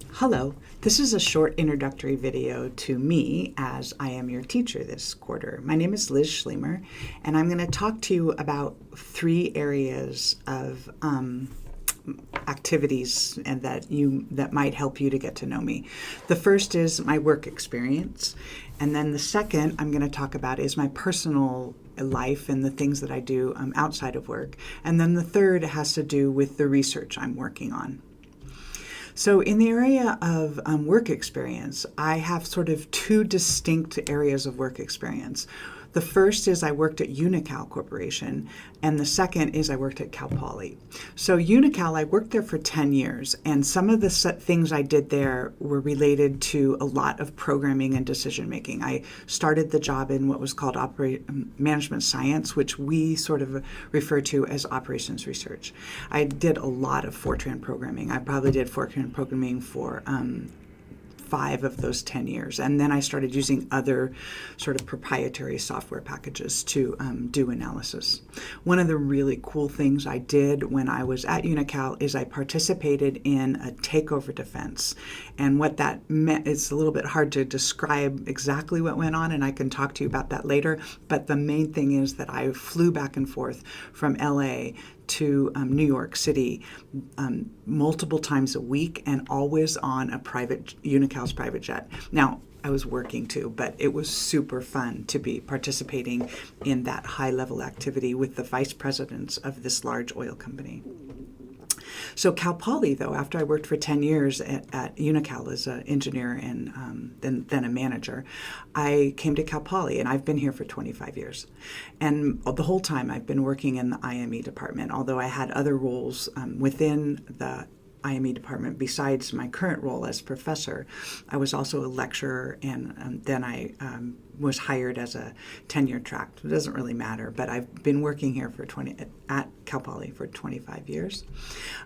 Hello, this is a short introductory video to me as I am your teacher this quarter. My name is Liz Schlemer, and I'm going to talk to you about three areas of activities and that might help you to get to know me. The first is my work experience, and then the second I'm going to talk about is my personal life and the things that I do outside of work, and then the third has to do with the research I'm working on. So in the area of work experience, I have sort of two distinct areas of work experience. The first is I worked at Unocal Corporation, and the second is I worked at Cal Poly. So Unocal, I worked there for 10 years, and some of the things I did there were related to a lot of programming and decision making. I started the job in what was called management science, which we sort of refer to as operations research. I did a lot of Fortran programming. I probably did Fortran programming for 5 of those 10 years. And then I started using other sort of proprietary software packages to do analysis. One of the really cool things I did when I was at Unocal is I participated in a takeover defense. And what that meant, it's a little bit hard to describe exactly what went on, and I can talk to you about that later. But the main thing is that I flew back and forth from LA to New York City multiple times a week, and always on a Unocal's private jet. Now, I was working too, but it was super fun to be participating in that high-level activity with the vice presidents of this large oil company. So Cal Poly, though, after I worked for 10 years at Unocal as an engineer and then a manager, I came to Cal Poly, and I've been here for 25 years. And the whole time I've been working in the IME department, although I had other roles within the IME department besides my current role as professor. I was also a lecturer, and then I was hired as a tenure track. It doesn't really matter, but I've been working here at Cal Poly for 25 years.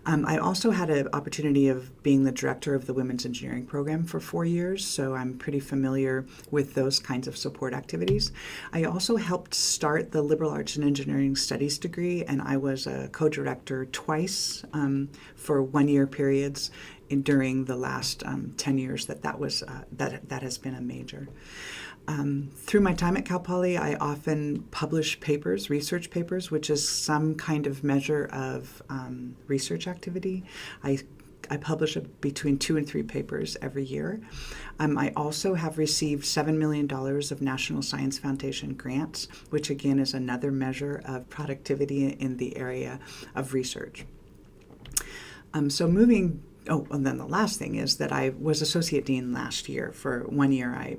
I also had an opportunity of being the director of the Women's Engineering Program for 4 years, so I'm pretty familiar with those kinds of support activities. I also helped start the Liberal Arts and Engineering Studies degree, and I was a co-director twice for 1-year periods during the last 10 years that has been a major. Through my time at Cal Poly, I often publish papers, research papers, which is some kind of measure of research activity. I publish between 2 and 3 papers every year. I also have received $7 million of National Science Foundation grants, which again is another measure of productivity in the area of research. And then the last thing is that I was Associate Dean last year. For 1 year, I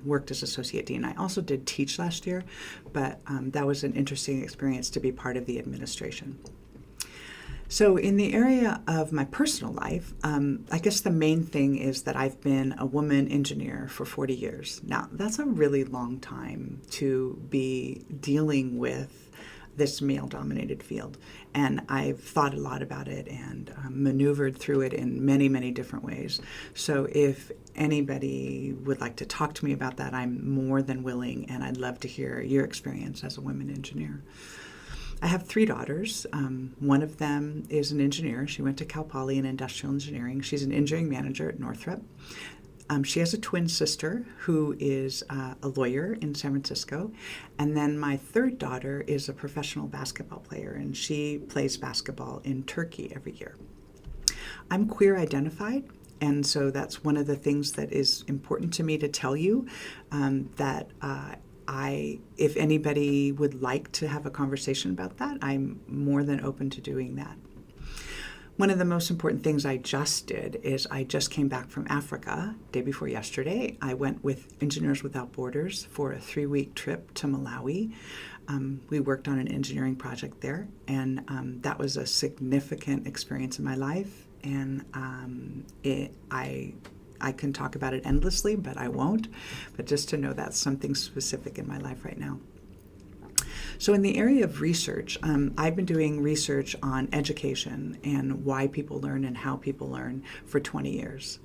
worked as Associate Dean. I also did teach last year, but that was an interesting experience to be part of the administration. So in the area of my personal life, I guess the main thing is that I've been a woman engineer for 40 years. Now, that's a really long time to be dealing with this male-dominated field. And I've thought a lot about it and maneuvered through it in many, many different ways. So if anybody would like to talk to me about that, I'm more than willing, and I'd love to hear your experience as a women engineer. I have 3 daughters. One of them is an engineer. She went to Cal Poly in industrial engineering. She's an engineering manager at Northrop. She has a twin sister who is a lawyer in San Francisco. And then my 3rd daughter is a professional basketball player, and she plays basketball in Turkey every year. I'm queer identified, and so that's one of the things that is important to me to tell you, that if anybody would like to have a conversation about that, I'm more than open to doing that. One of the most important things I just did is I just came back from Africa, day before yesterday. I went with Engineers Without Borders for a 3-week trip to Malawi. We worked on an engineering project there, and that was a significant experience in my life. And I can talk about it endlessly, but I won't. But just to know that's something specific in my life right now. So in the area of research, I've been doing research on education and why people learn and how people learn for 20 years.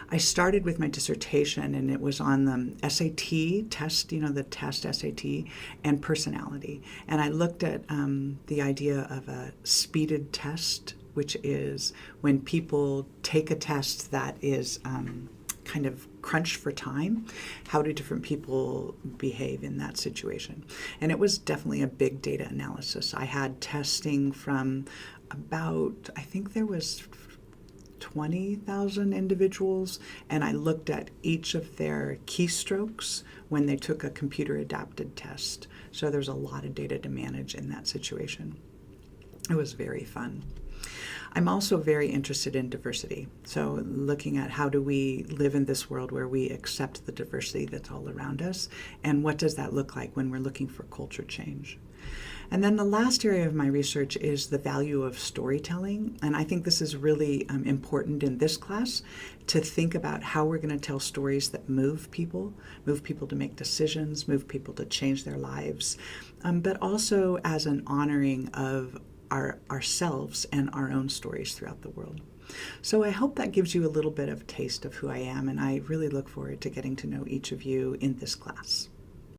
I started with my dissertation, and it was on the SAT test, the test SAT, and personality. And I looked at the idea of a speeded test which is when people take a test that is kind of crunched for time, how do different people behave in that situation? And it was definitely a big data analysis. I had testing from about, I think there was 20,000 individuals, and I looked at each of their keystrokes when they took a computer adapted test. So there's a lot of data to manage in that situation. It was very fun. I'm also very interested in diversity. So looking at how do we live in this world where we accept the diversity that's all around us, and what does that look like when we're looking for culture change? And then the last area of my research is the value of storytelling. And I think this is really important in this class to think about how we're going to tell stories that move people to make decisions, move people to change their lives, but also as an honoring of ourselves and our own stories throughout the world. So I hope that gives you a little bit of taste of who I am, and I really look forward to getting to know each of you in this class.